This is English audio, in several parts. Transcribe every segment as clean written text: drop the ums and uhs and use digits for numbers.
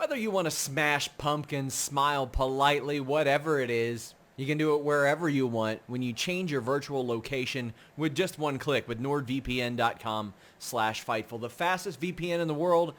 Whether you want to smash pumpkins, smile politely, whatever it is, you can do it wherever you want when you change your virtual location with just one click with nordvpn.com/Fightful. The fastest VPN in the world,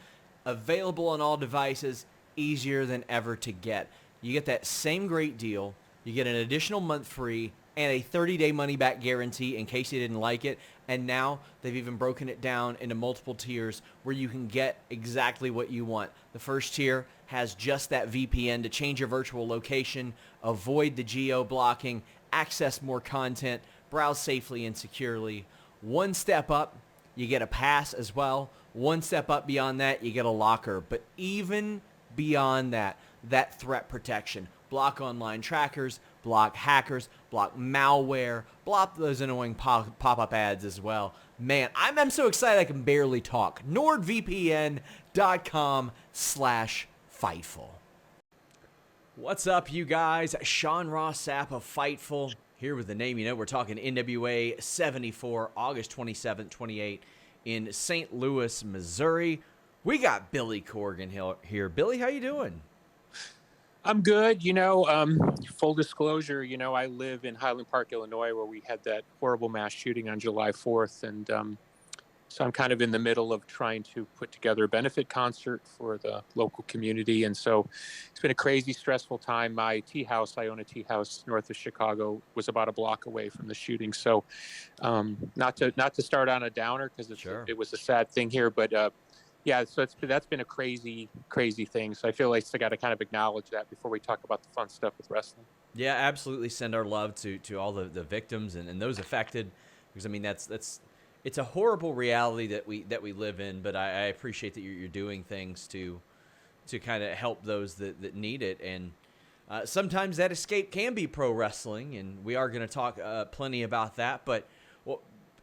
available on all devices, easier than ever to get. You get that same great deal. You get an additional month free and a 30-day money-back guarantee in case you didn't like it. And now they've even broken it down into multiple tiers where you can get exactly what you want. The first tier has just that VPN to change your virtual location, avoid the geo-blocking, access more content, browse safely and securely. One step up, you get a pass as well. One step up beyond that, you get a locker. But even beyond that, that threat protection. Block online trackers, block hackers, block malware, block those annoying pop-up ads as well. Man, I'm so excited I can barely talk. nordvpn.com/Fightful. What's up, you guys? Sean Ross Sapp of Fightful, here with the name you know. We're talking NWA 74, August 27th, 28 in St. Louis, Missouri. We got Billy Corgan here. Billy, how you doing? I'm good. Full disclosure, I live in Highland Park, Illinois, where we had that horrible mass shooting on July 4th. And so I'm kind of in the middle of trying to put together a benefit concert for the local community. And so it's been a crazy, stressful time. My tea house, I own a tea house north of Chicago, was about a block away from the shooting. So not to start on a downer, because it was a sad thing here, but yeah, so that's been a crazy, crazy thing. So I feel like I got to kind of acknowledge that before we talk about the fun stuff with wrestling. Yeah, absolutely. Send our love to all the victims and those affected, because I mean it's a horrible reality that we live in. But I appreciate that you're doing things to kind of help those that need it. And sometimes that escape can be pro wrestling, and we are going to talk plenty about that. But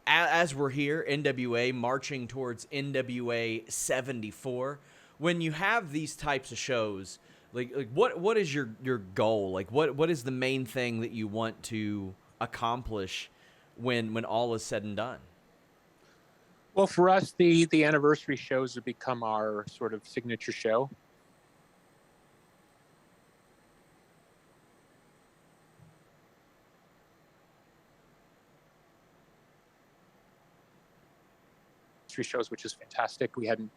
as we're here, NWA marching towards NWA 74, when you have these types of shows, like what is your goal? Like what is the main thing that you want to accomplish when all is said and done? Well, for us, the anniversary shows have become our sort of signature show. Shows, which is fantastic. We hadn't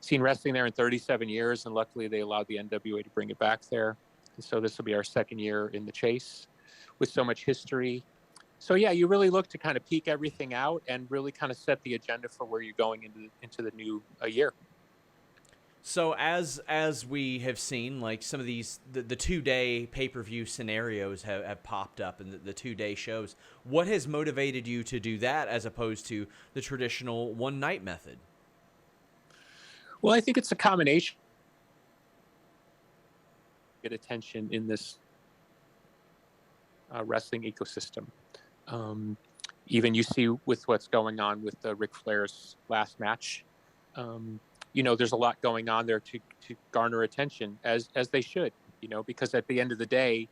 seen wrestling there in 37 years, and luckily they allowed the NWA to bring it back there. And so this will be our second year in the Chase with so much history. So yeah, you really look to kind of peek everything out and really kind of set the agenda for where you're going into the new year. So as we have seen, like some of these, the 2-day pay-per-view scenarios have popped up in the 2-day shows. What has motivated you to do that as opposed to the traditional one-night method? Well, I think it's a combination. Get attention in this wrestling ecosystem. Even you see with what's going on with Ric Flair's last match. There's a lot going on there to garner attention, as they should, because at the end of the day,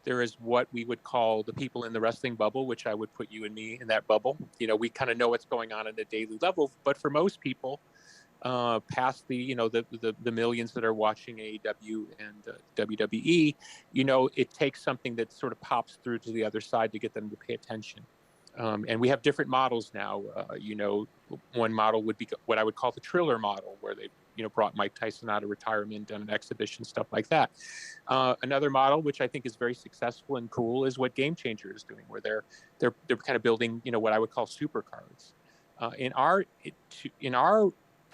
there is what we would call the people in the wrestling bubble, which I would put you and me in that bubble. We kind of know what's going on a daily level, but for most people, past the millions that are watching AEW and WWE, it takes something that sort of pops through to the other side to get them to pay attention. And we have different models now. One model would be what I would call the Triller model, where they, brought Mike Tyson out of retirement, done an exhibition, stuff like that. Another model, which I think is very successful and cool, is what Game Changer is doing, where they're kind of building, what I would call supercards. In our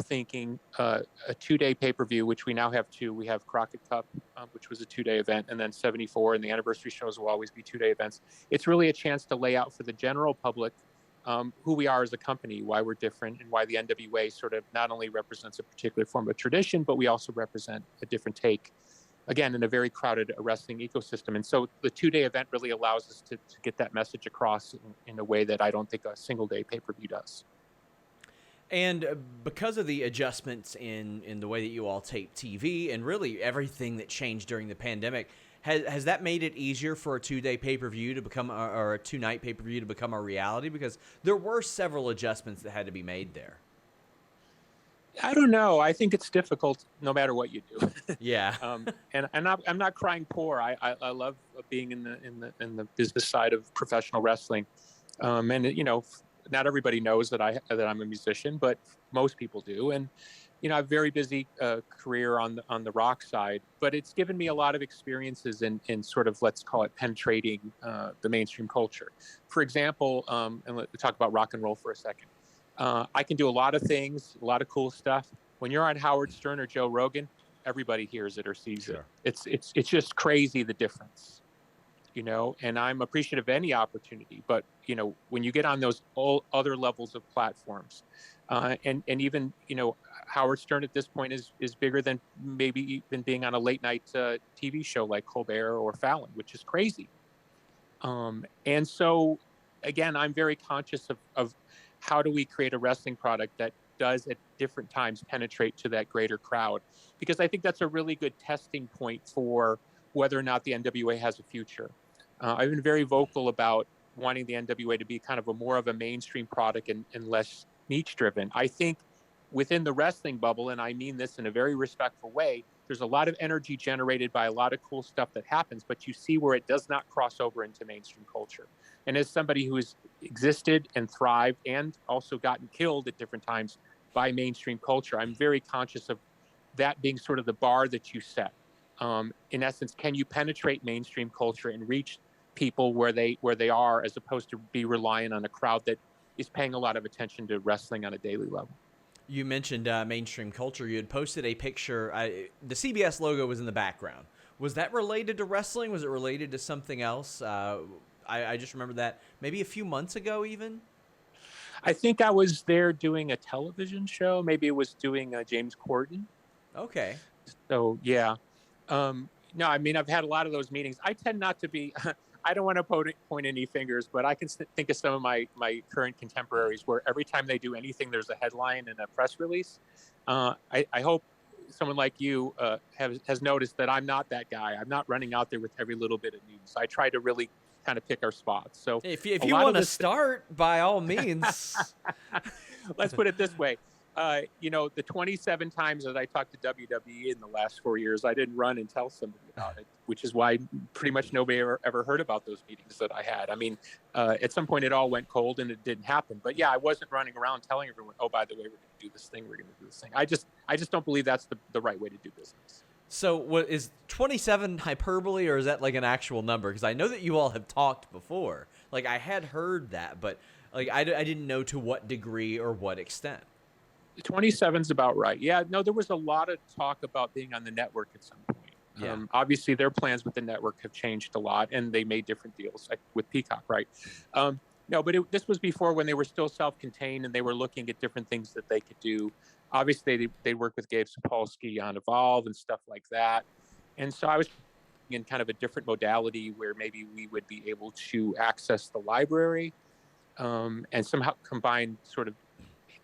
thinking, a 2-day pay-per-view, which we now have 2. We have Crockett Cup, which was a 2-day event, and then 74, and the anniversary shows will always be 2-day events. It's really a chance to lay out for the general public who we are as a company, why we're different, and why the NWA sort of not only represents a particular form of tradition, but we also represent a different take, again, in a very crowded wrestling ecosystem. And so the 2-day event really allows us to get that message across in a way that I don't think a single-day pay-per-view does. And because of the adjustments in the way that you all tape TV and really everything that changed during the pandemic, has that made it easier for a 2-day pay-per-view to become, or a 2-night pay-per-view to become a reality? Because there were several adjustments that had to be made there. I don't know. I think it's difficult no matter what you do. Yeah. And I'm not crying poor. I love being in the business side of professional wrestling. And not everybody knows that I'm a musician, but most people do. And I have a very busy career on the rock side, but it's given me a lot of experiences in sort of, let's call it, penetrating the mainstream culture. For example, and let's talk about rock and roll for a second. I can do a lot of things, a lot of cool stuff. When you're on Howard Stern or Joe Rogan, everybody hears it or sees it. It's just crazy, the difference. And I'm appreciative of any opportunity, but when you get on those all other levels of platforms, and even Howard Stern at this point is bigger than maybe even being on a late night TV show like Colbert or Fallon, which is crazy. And so again, I'm very conscious of how do we create a wrestling product that does at different times penetrate to that greater crowd, because I think that's a really good testing point for whether or not the NWA has a future. I've been very vocal about wanting the NWA to be kind of more of a mainstream product and less niche driven. I think within the wrestling bubble, and I mean this in a very respectful way, there's a lot of energy generated by a lot of cool stuff that happens, but you see where it does not cross over into mainstream culture. And as somebody who has existed and thrived and also gotten killed at different times by mainstream culture, I'm very conscious of that being sort of the bar that you set. In essence, can you penetrate mainstream culture and reach people where they are, as opposed to be relying on a crowd that is paying a lot of attention to wrestling on a daily level? You mentioned mainstream culture. You had posted a picture. The CBS logo was in the background. Was that related to wrestling? Was it related to something else? I just remember that maybe a few months ago even. I think I was there doing a television show. Maybe it was doing James Corden. Okay. So, yeah. No, I mean, I've had a lot of those meetings. I tend not to be, I don't want to point any fingers, but I can think of some of my current contemporaries where every time they do anything, there's a headline and a press release. I hope someone like you has noticed that I'm not that guy. I'm not running out there with every little bit of news. I try to really kind of pick our spots. So if you want to start, by all means. Let's put it this way. The 27 times that I talked to WWE in the last 4 years, I didn't run and tell somebody about it, which is why pretty much nobody ever heard about those meetings that I had. I mean, at some point it all went cold and it didn't happen. But yeah, I wasn't running around telling everyone, oh, by the way, we're going to do this thing. We're going to do this thing. I just don't believe that's the right way to do business. So what is 27 hyperbole, or is that like an actual number? Because I know that you all have talked before. Like, I had heard that, but like I didn't know to what degree or what extent. 27 is about right. Yeah, no, there was a lot of talk about being on the network at some point. Yeah. Obviously, their plans with the network have changed a lot, and they made different deals with Peacock, right? No, but this was before, when they were still self-contained and they were looking at different things that they could do. Obviously, they worked with Gabe Sapolsky on Evolve and stuff like that. And so I was in kind of a different modality where maybe we would be able to access the library and somehow combine sort of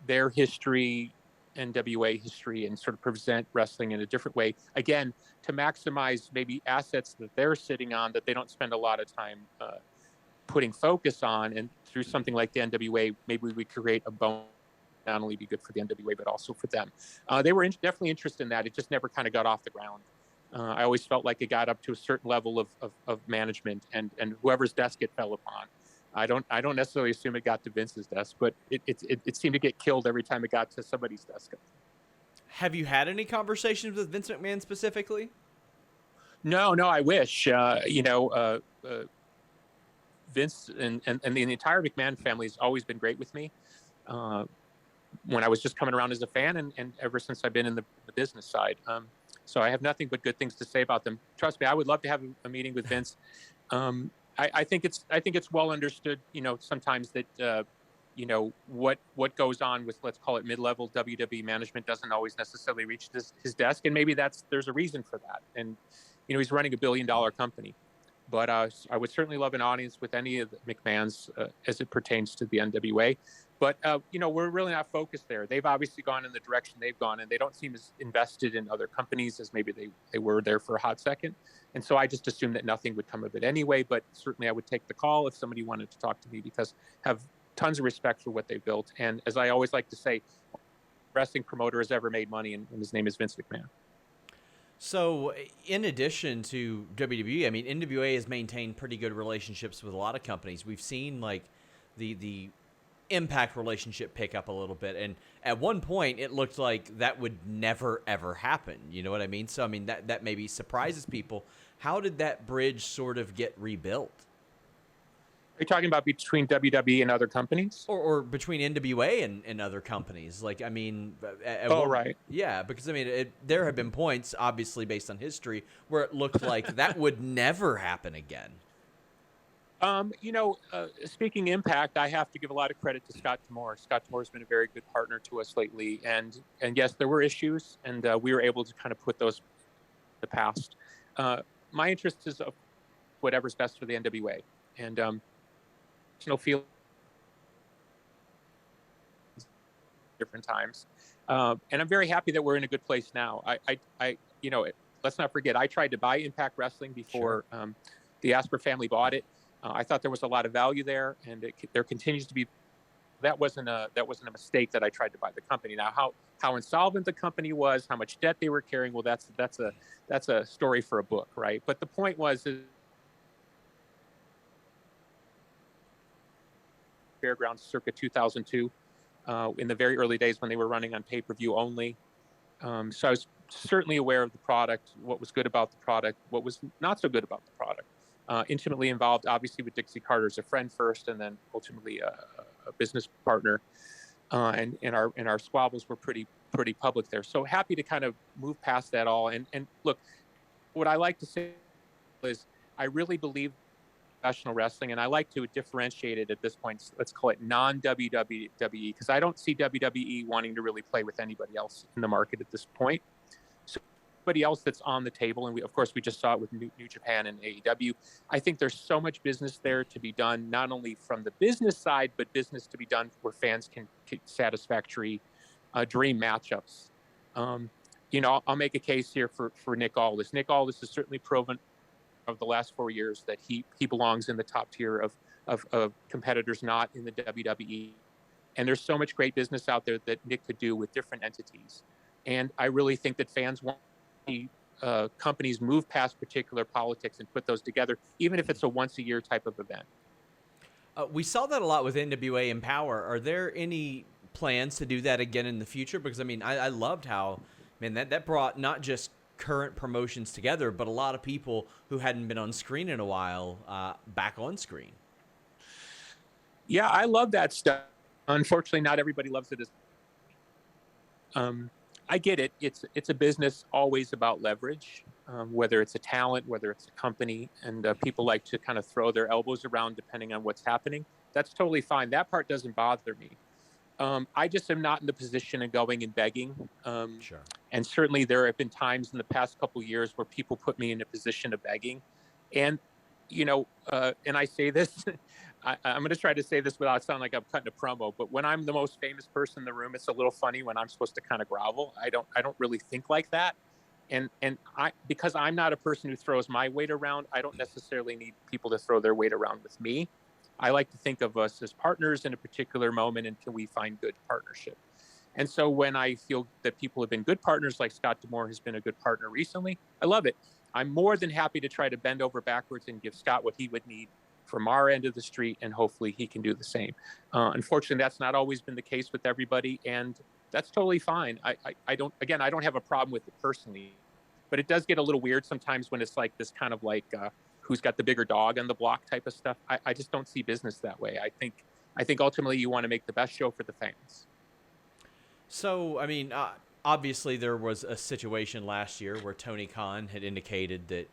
their history, NWA history, and sort of present wrestling in a different way. Again, to maximize maybe assets that they're sitting on that they don't spend a lot of time putting focus on. And through something like the NWA, maybe we create a bone not only be good for the NWA, but also for them. They were definitely interested in that. It just never kind of got off the ground. I always felt like it got up to a certain level of management and whoever's desk it fell upon. I don't necessarily assume it got to Vince's desk, but it seemed to get killed every time it got to somebody's desk. Have you had any conversations with Vince McMahon specifically? No, I wish. Vince and the entire McMahon family has always been great with me. When I was just coming around as a fan, and ever since I've been in the business side. So I have nothing but good things to say about them. Trust me, I would love to have a meeting with Vince. I think it's well understood, sometimes that, what goes on with, let's call it, mid-level WWE management doesn't always necessarily reach his desk. And maybe there's a reason for that. And, he's running $1 billion company. But I would certainly love an audience with any of the McMahons as it pertains to the NWA. But, we're really not focused there. They've obviously gone in the direction they've gone, and they don't seem as invested in other companies as maybe they were there for a hot second. And so I just assumed that nothing would come of it anyway. But certainly I would take the call if somebody wanted to talk to me, because I have tons of respect for what they've built. And as I always like to say, wrestling promoter has ever made money, and his name is Vince McMahon. So, in addition to WWE, I mean, NWA has maintained pretty good relationships with a lot of companies. We've seen like the Impact relationship pick up a little bit, and at one point it looked like that would never ever happen. You know what I mean? So, I mean that maybe surprises people. How did that bridge sort of get rebuilt? Are you talking about between WWE and other companies? Or between NWA and other companies? Like, I mean... Right. Yeah, because, I mean, there have been points, obviously based on history, where it looked like that would never happen again. Speaking Impact, I have to give a lot of credit to Scott D'Amore. Scott D'Amore has been a very good partner to us lately. And yes, there were issues, and we were able to kind of put those in the past. My interest is whatever's best for the NWA. And... feel different times, and I'm very happy that we're in a good place now. Let's not forget, I tried to buy Impact Wrestling before the Asper family bought it. I thought there was a lot of value there, and there continues to be. That wasn't a mistake that I tried to buy the company. Now, how insolvent the company was, how much debt they were carrying, well, that's a story for a book, right? But the point was Fairgrounds circa 2002, in the very early days when they were running on pay-per-view only. So I was certainly aware of the product, what was good about the product, what was not so good about the product. Intimately involved, obviously, with Dixie Carter as a friend first, and then ultimately a business partner. And our squabbles were pretty public there. So happy to kind of move past that all. And look, what I like to say is I really believe professional wrestling, and I like to differentiate it at this point. Let's call it non-WWE, because I don't see WWE wanting to really play with anybody else in the market at this point. So anybody else that's on the table, and of course we just saw it with New Japan and AEW. I think there's so much business there to be done, not only from the business side, but business to be done where fans can satisfactory dream matchups. I'll make a case here for Nick Aldis. Nick Aldis has certainly proven of the last 4 years that he belongs in the top tier of competitors not in the WWE. And there's so much great business out there that Nick could do with different entities. And I really think that fans want to see companies move past particular politics and put those together, even if it's a once-a-year type of event. We saw that a lot with NWA Empowerrr. Are there any plans to do that again in the future? Because, I mean, I loved how, man, that brought not just current promotions together, but a lot of people who hadn't been on screen in a while back on screen. Yeah, I love that stuff. Unfortunately, not everybody loves it. I get it. It's a business always about leverage, whether it's a talent, whether it's a company, and people like to kind of throw their elbows around depending on what's happening. That's totally fine. That part doesn't bother me. I just am not in the position of going and begging. Sure. And certainly there have been times in the past couple of years where people put me in a position of begging. And, and I say this, I'm going to try to say this without sounding like I'm cutting a promo, but when I'm the most famous person in the room, it's a little funny when I'm supposed to kind of grovel. I don't really think like that. And because I'm not a person who throws my weight around, I don't necessarily need people to throw their weight around with me. I like to think of us as partners in a particular moment until we find good partnership. And so when I feel that people have been good partners, like Scott D'Amore has been a good partner recently, I love it. I'm more than happy to try to bend over backwards and give Scott what he would need from our end of the street, and hopefully he can do the same. Unfortunately, that's not always been the case with everybody, and that's totally fine. I don't have a problem with it personally, but it does get a little weird sometimes when it's like this kind of like who's got the bigger dog on the block type of stuff. I just don't see business that way. I think ultimately you want to make the best show for the fans. So, I mean, obviously there was a situation last year where Tony Khan had indicated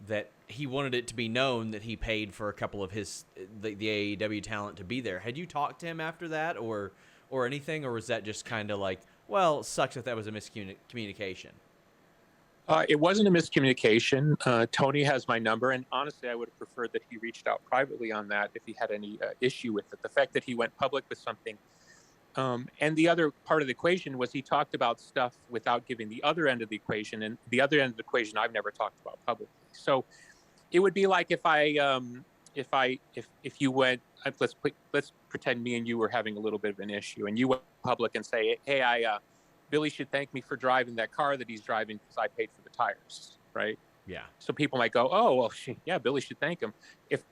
that he wanted it to be known that he paid for a couple of the AEW talent to be there. Had you talked to him after that or anything, or was that just kind of like, well, it sucks that was a miscommunication? It wasn't a miscommunication. Tony has my number, and honestly, I would have preferred that he reached out privately on that if he had any issue with it. The fact that he went public with something. And the other part of the equation was he talked about stuff without giving the other end of the equation, and the other end of the equation I've never talked about publicly. So it would be like if you went, let's pretend me and you were having a little bit of an issue, and you went public and say, hey, Billy should thank me for driving that car that he's driving because I paid for the tires, right? Yeah. So people might go, oh, well, yeah, Billy should thank him. If I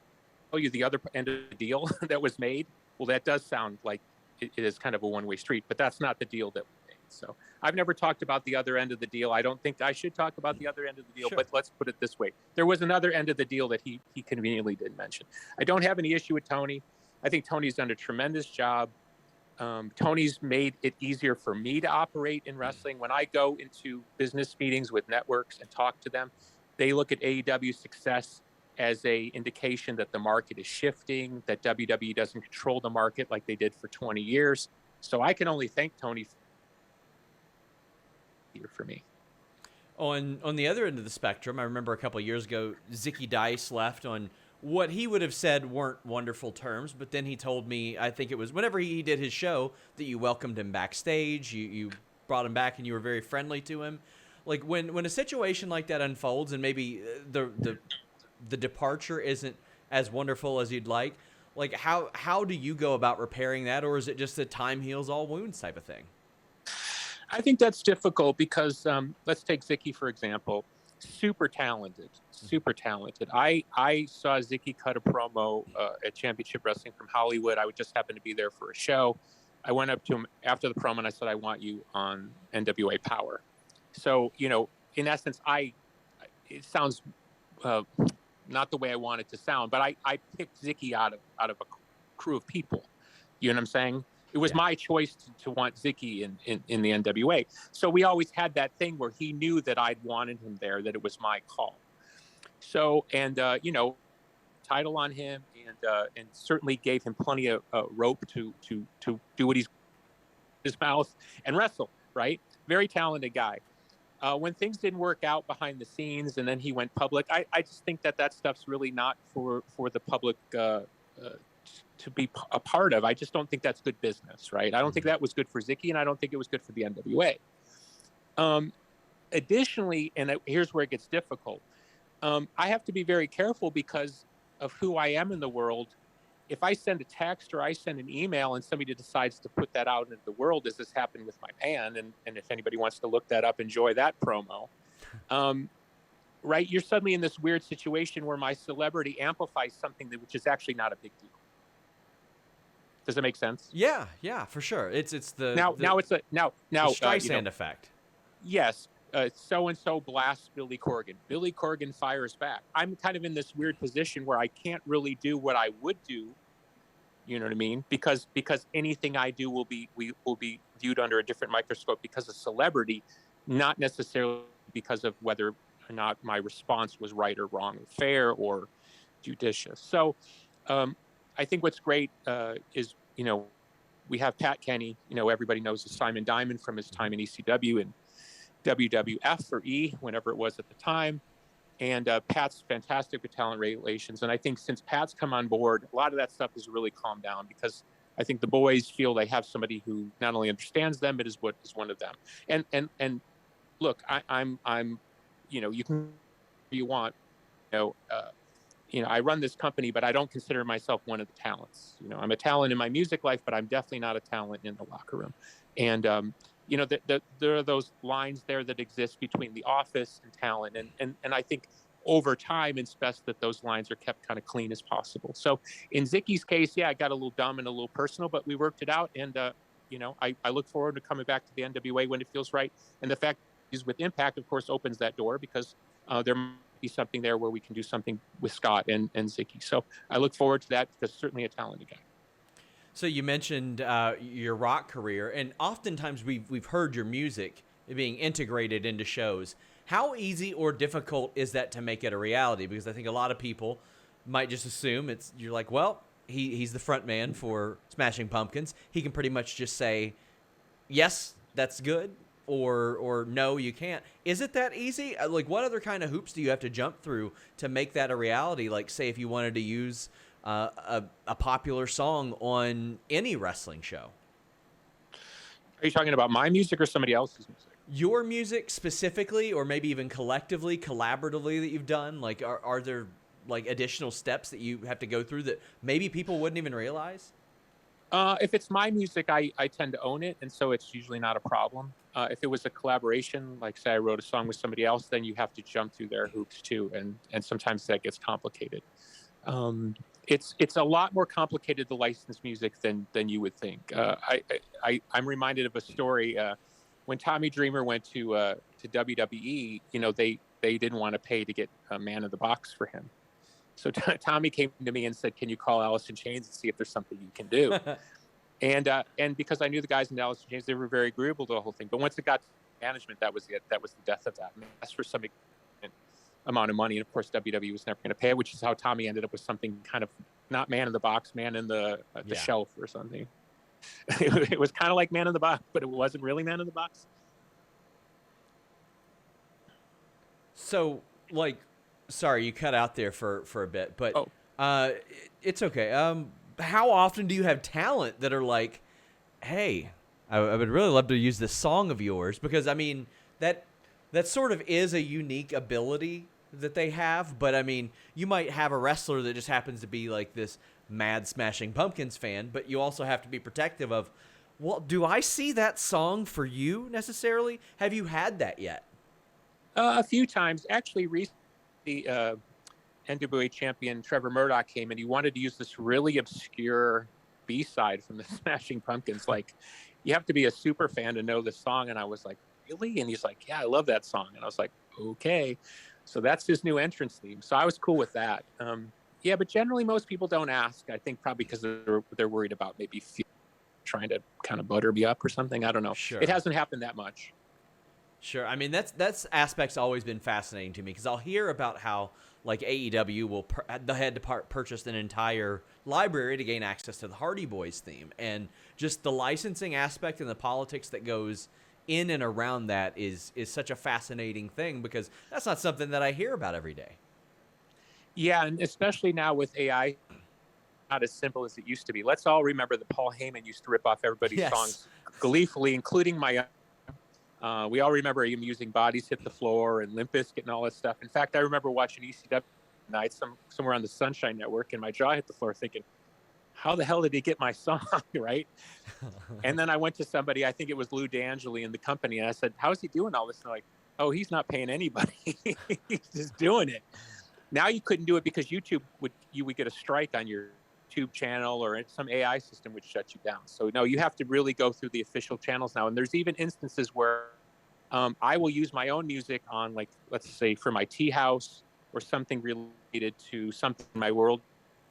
tell you the other end of the deal that was made, well, that does sound like it is kind of a one-way street, but that's not the deal that we made. So I've never talked about the other end of the deal. I don't think I should talk about the other end of the deal, Sure. but let's put it this way. There was another end of the deal that he conveniently didn't mention. I don't have any issue with Tony. I think Tony's done a tremendous job. Tony's made it easier for me to operate in wrestling. When I go into business meetings with networks and talk to them, they look at AEW's success as a indication that the market is shifting, that WWE doesn't control the market like they did for 20 years. So I can only thank Tony for me. On the other end of the spectrum, I remember a couple of years ago, Zicky Dice left on what he would have said weren't wonderful terms, but then he told me, I think it was whenever he did his show, that you welcomed him backstage, you brought him back, and you were very friendly to him. Like when a situation like that unfolds, and maybe the departure isn't as wonderful as you'd like how do you go about repairing that, or is it just a time heals all wounds type of thing? I think that's difficult because let's take Zicky, for example. Super talented. I saw Zicky cut a promo at Championship Wrestling from Hollywood. I would just happen to be there for a show. I went up to him after the promo and I said, I want you on NWA Empowerrr. So, in essence, it sounds not the way I want it to sound, but I picked Zicky out of a crew of people. You know what I'm saying? It was my choice to want Zicky in the NWA. So we always had that thing where he knew that I'd wanted him there, that it was my call. So, and, title on him and certainly gave him plenty of rope to do what he's his mouth and wrestle, right? Very talented guy. When things didn't work out behind the scenes and then he went public, I just think that stuff's really not for the public to be a part of. I just don't think that's good business, right? I don't think that was good for Zicky, and I don't think it was good for the NWA. Additionally, and here's where it gets difficult, I have to be very careful because of who I am in the world. If I send a text or I send an email and somebody decides to put that out into the world, as this happened with my band, and if anybody wants to look that up, enjoy that promo, right? You're suddenly in this weird situation where my celebrity amplifies something which is actually not a big deal. Does that make sense? Yeah, for sure. It's the Streisand effect. Yes, so-and-so blasts Billy Corgan. Billy Corgan fires back. I'm kind of in this weird position where I can't really do what I would do. You know what I mean? Because anything I do will be viewed under a different microscope because of celebrity, not necessarily because of whether or not my response was right or wrong, or fair or judicious. So. I think what's great is, we have Pat Kenny. Everybody knows Simon Diamond from his time in ECW and WWF or E, whenever it was at the time. And Pat's fantastic with talent relations. And I think since Pat's come on board, a lot of that stuff has really calmed down because I think the boys feel they have somebody who not only understands them, but is one of them. And look, I'm you can you want, I run this company, but I don't consider myself one of the talents. I'm a talent in my music life, but I'm definitely not a talent in the locker room. And, there are those lines there that exist between the office and talent. And I think over time, it's best that those lines are kept kind of clean as possible. So in Zicky's case, I got a little dumb and a little personal, but we worked it out. And, I look forward to coming back to the NWA when it feels right. And the fact is with Impact, of course, opens that door because there might be something there where we can do something with Scott and Zicky. So I look forward to that because certainly a talented guy. So you mentioned your rock career, and oftentimes we've heard your music being integrated into shows. How easy or difficult is that to make it a reality? Because I think a lot of people might just assume you're like, well, he's the front man for Smashing Pumpkins. He can pretty much just say, yes, that's good, or no, you can't. Is it that easy? Like, what other kind of hoops do you have to jump through to make that a reality? Like, say, if you wanted to use a popular song on any wrestling show. Are you talking about my music or somebody else's music? Your music specifically, or maybe even collectively, collaboratively that you've done? Like, are there like additional steps that you have to go through that maybe people wouldn't even realize? If it's my music, I tend to own it, and so it's usually not a problem. If it was a collaboration, like say I wrote a song with somebody else, then you have to jump through their hoops too, and sometimes that gets complicated. It's a lot more complicated to license music than you would think. I'm reminded of a story when Tommy Dreamer went to WWE. You know, they didn't want to pay to get a Man in the Box for him. So Tommy came to me and said, "Can you call Alice in Chains and see if there's something you can do?" And because I knew the guys in Alice in Chains, they were very agreeable to the whole thing. But once it got to management, that was it. That was the death of that. I mean, that's for some amount of money, and of course WWE was never going to pay it, which is how Tommy ended up with something kind of not Man in the Box, Man in the Shelf or something. It was kind of like Man in the Box, but it wasn't really Man in the Box. So, like, sorry, you cut out there for a bit, but it's okay. How often do you have talent that are like, hey, I would really love to use this song of yours? Because, I mean, that sort of is a unique ability that they have. But, I mean, you might have a wrestler that just happens to be like this mad Smashing Pumpkins fan, but you also have to be protective of, well, do I see that song for you necessarily? Have you had that yet? A few times. Actually, recently, NWA champion Trevor Murdoch came and he wanted to use this really obscure B-side from the Smashing Pumpkins. Like, you have to be a super fan to know this song. And I was like, really? And he's like, yeah, I love that song. And I was like, okay. So that's his new entrance theme. So I was cool with that. Yeah, but generally most people don't ask. I think probably because they're worried about maybe trying to kind of butter me up or something. I don't know. Sure. It hasn't happened that much. Sure. I mean, that's aspect's always been fascinating to me because I'll hear about how like AEW will they had to purchase an entire library to gain access to the Hardy Boys theme, and just the licensing aspect and the politics that goes in and around that is such a fascinating thing because that's not something that I hear about every day. Yeah, and especially now with AI, not as simple as it used to be. Let's all remember that Paul Heyman used to rip off everybody's songs gleefully, including my own. We all remember him using Bodies Hit the Floor and Limp Bizkit and all that stuff. In fact, I remember watching ECW night somewhere on the Sunshine Network, and my jaw hit the floor thinking, how the hell did he get my song, right? And then I went to somebody, I think it was Lou D'Angeli in the company, and I said, how's he doing all this? And they're like, oh, he's not paying anybody. He's just doing it. Now you couldn't do it because YouTube would get a strike on your YouTube channel, or some AI system would shut you down. So no, you have to really go through the official channels now. And there's even instances where I will use my own music on, like, let's say for my tea house or something related to something in my world,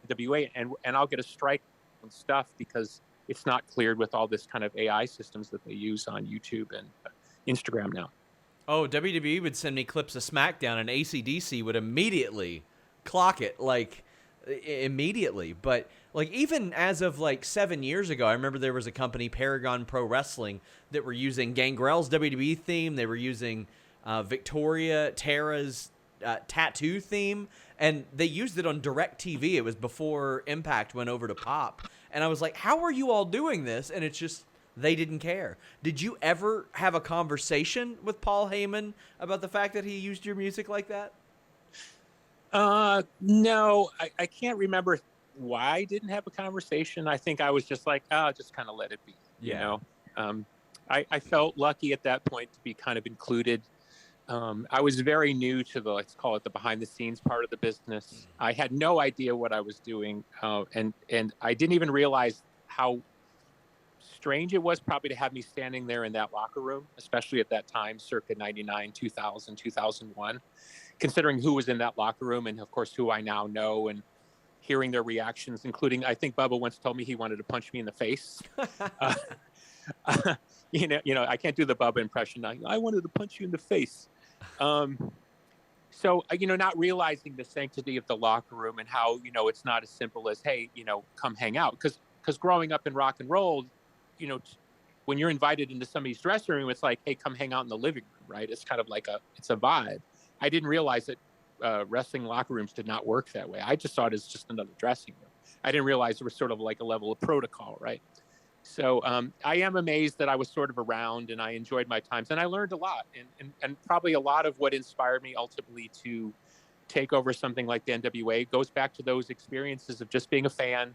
NWA, and I'll get a strike on stuff because it's not cleared with all this kind of AI systems that they use on YouTube and Instagram now. Oh, WWE would send me clips of SmackDown, and AC/DC would immediately clock it, like, immediately. But, like, even as of, like, 7 years ago, I remember there was a company, Paragon Pro Wrestling, that were using Gangrel's WWE theme. They were using Victoria Tara's tattoo theme, and they used it on DirecTV. It was before Impact went over to Pop. And I was like, how are you all doing this? And it's just... they didn't care. Did you ever have a conversation with Paul Heyman about the fact that he used your music like that? No, I can't remember why I didn't have a conversation. I think I was just like, just kind of let it be. Yeah. You know, I felt lucky at that point to be kind of included. I was very new to the, let's call it the behind the scenes part of the business. I had no idea what I was doing. And I didn't even realize how strange it was probably to have me standing there in that locker room, especially at that time, circa 99, 2000, 2001, considering who was in that locker room and of course who I now know, and hearing their reactions, including, I think Bubba once told me he wanted to punch me in the face. You know, I can't do the Bubba impression. I wanted to punch you in the face. So, you know, not realizing the sanctity of the locker room and how, you know, it's not as simple as, hey, you know, come hang out. Because growing up in rock and roll, you know, when you're invited into somebody's dressing room, it's like, hey, come hang out in the living room, right? It's kind of like it's a vibe. I didn't realize that wrestling locker rooms did not work that way. I just saw it as just another dressing room. I didn't realize there was sort of like a level of protocol, right? So I am amazed that I was sort of around and I enjoyed my times and I learned a lot. And probably a lot of what inspired me ultimately to take over something like the NWA goes back to those experiences of just being a fan,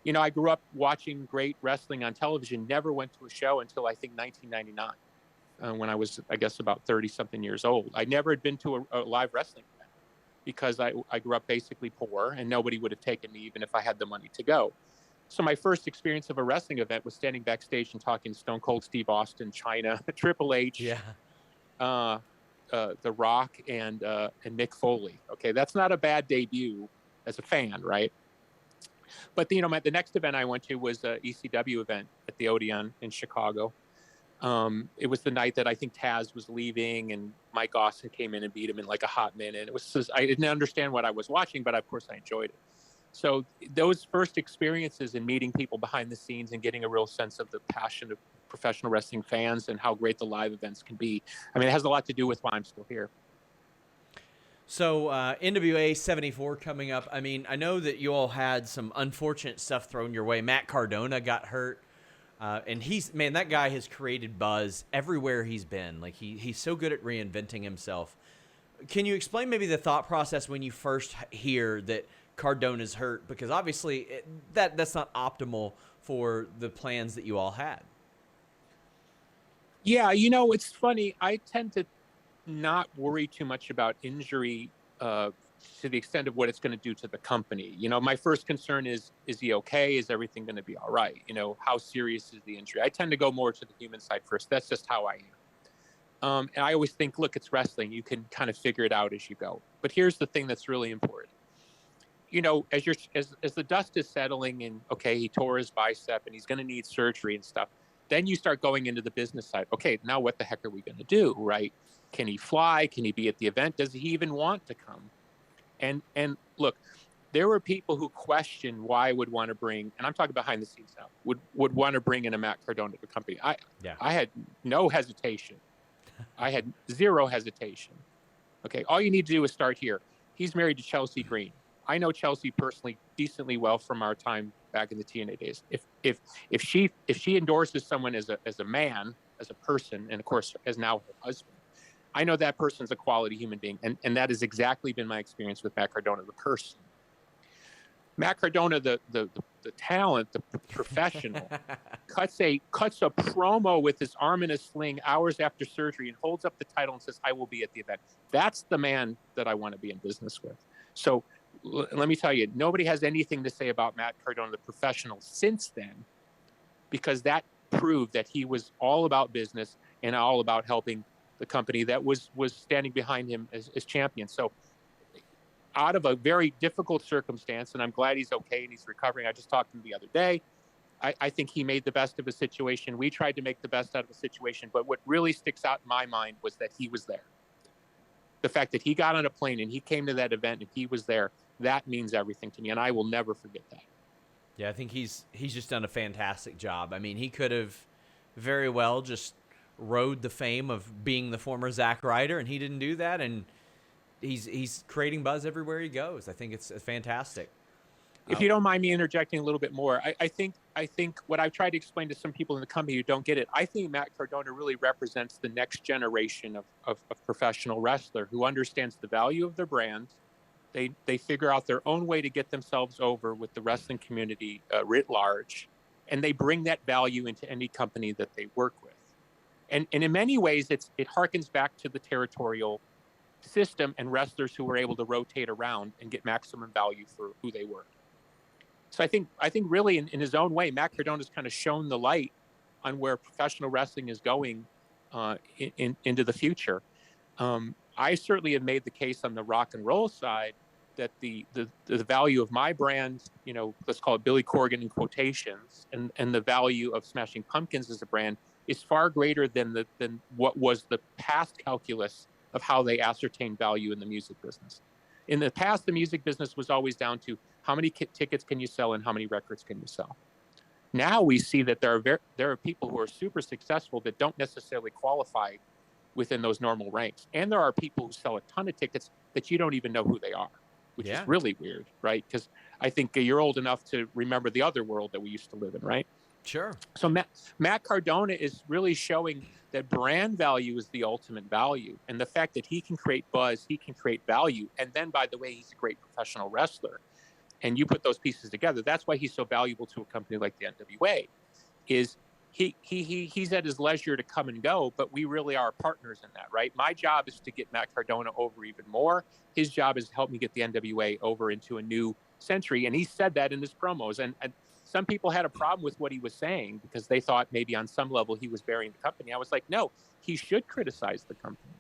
You know, I grew up watching great wrestling on television, never went to a show until I think 1999, when I was, I guess, about 30-something years old. I never had been to a live wrestling event because I grew up basically poor and nobody would have taken me even if I had the money to go. So my first experience of a wrestling event was standing backstage and talking to Stone Cold Steve Austin, China, Triple H, The Rock, and Mick Foley. Okay, that's not a bad debut as a fan, right? But the next event I went to was a ECW event at the Odeon in Chicago. It was the night that I think Taz was leaving and Mike Austin came in and beat him in like a hot minute. It was just, I didn't understand what I was watching, but of course I enjoyed it. So those first experiences in meeting people behind the scenes and getting a real sense of the passion of professional wrestling fans and how great the live events can be. I mean, it has a lot to do with why I'm still here. So NWA 74 coming up. I mean, I know that you all had some unfortunate stuff thrown your way. Matt Cardona got hurt. And that guy has created buzz everywhere he's been. Like he's so good at reinventing himself. Can you explain maybe the thought process when you first hear that Cardona's hurt? Because obviously that's not optimal for the plans that you all had. Yeah, it's funny. I tend to not worry too much about injury to the extent of what it's going to do to the company. My first concern is he okay? Is everything going to be all right? How serious is the injury? I tend to go more to the human side first. That's just how I am. And I always think, look, it's wrestling. You can kind of figure it out as you go. But here's the thing that's really important. As the dust is settling and, okay, he tore his bicep and he's going to need surgery and stuff, then you start going into the business side. Okay, now what the heck are we going to do, right? Can he fly? Can he be at the event? Does he even want to come? And look, there were people who questioned why I would want to bring, and I'm talking behind the scenes now, would want to bring in a Matt Cardona to the company. I had no hesitation. I had zero hesitation. Okay, all you need to do is start here. He's married to Chelsea Green. I know Chelsea personally decently well from our time back in the TNA days. If she endorses someone as a man, as a person, and of course as now her husband, I know that person's a quality human being, and that has exactly been my experience with Matt Cardona, the person. Matt Cardona, the talent, the professional, cuts a promo with his arm in a sling hours after surgery and holds up the title and says, "I will be at the event." That's the man that I want to be in business with. So let me tell you, nobody has anything to say about Matt Cardona, the professional, since then, because that proved that he was all about business and all about helping the company that was standing behind him as champion. So out of a very difficult circumstance, and I'm glad he's okay and he's recovering. I just talked to him the other day. I think he made the best of a situation. We tried to make the best out of a situation, but what really sticks out in my mind was that he was there. The fact that he got on a plane and he came to that event and he was there, that means everything to me, and I will never forget that. Yeah, I think he's just done a fantastic job. I mean, he could have very well just rode the fame of being the former Zack Ryder, and he didn't do that, and he's creating buzz everywhere he goes. I think it's fantastic. If you don't mind me interjecting a little bit more, I think what I've tried to explain to some people in the company who don't get it, I think Matt Cardona really represents the next generation of professional wrestler who understands the value of their brand. They figure out their own way to get themselves over with the wrestling community writ large, and they bring that value into any company that they work with. And in many ways, it harkens back to the territorial system and wrestlers who were able to rotate around and get maximum value for who they were. So I think really in his own way, Matt Cardona's kind of shown the light on where professional wrestling is going into the future. I certainly have made the case on the rock and roll side that the value of my brand, let's call it Billy Corgan in quotations, and the value of Smashing Pumpkins as a brand is far greater than what was the past calculus of how they ascertain value in the music business. In the past, the music business was always down to how many tickets can you sell and how many records can you sell. Now we see that there are people who are super successful that don't necessarily qualify within those normal ranks. And there are people who sell a ton of tickets that you don't even know who they are, which is really weird, right? Because I think you're old enough to remember the other world that we used to live in, right? Sure. So Matt Cardona is really showing that brand value is the ultimate value. And the fact that he can create buzz, he can create value. And then, by the way, he's a great professional wrestler. and you put those pieces together. That's why he's so valuable to a company like the NWA. Is he's at his leisure to come and go, but we really are partners in that, right? My job is to get Matt Cardona over even more. His job is to help me get the NWA over into a new century. And he said that in his promos. And some people had a problem with what he was saying because they thought maybe on some level he was burying the company. I was like, no, he should criticize the company.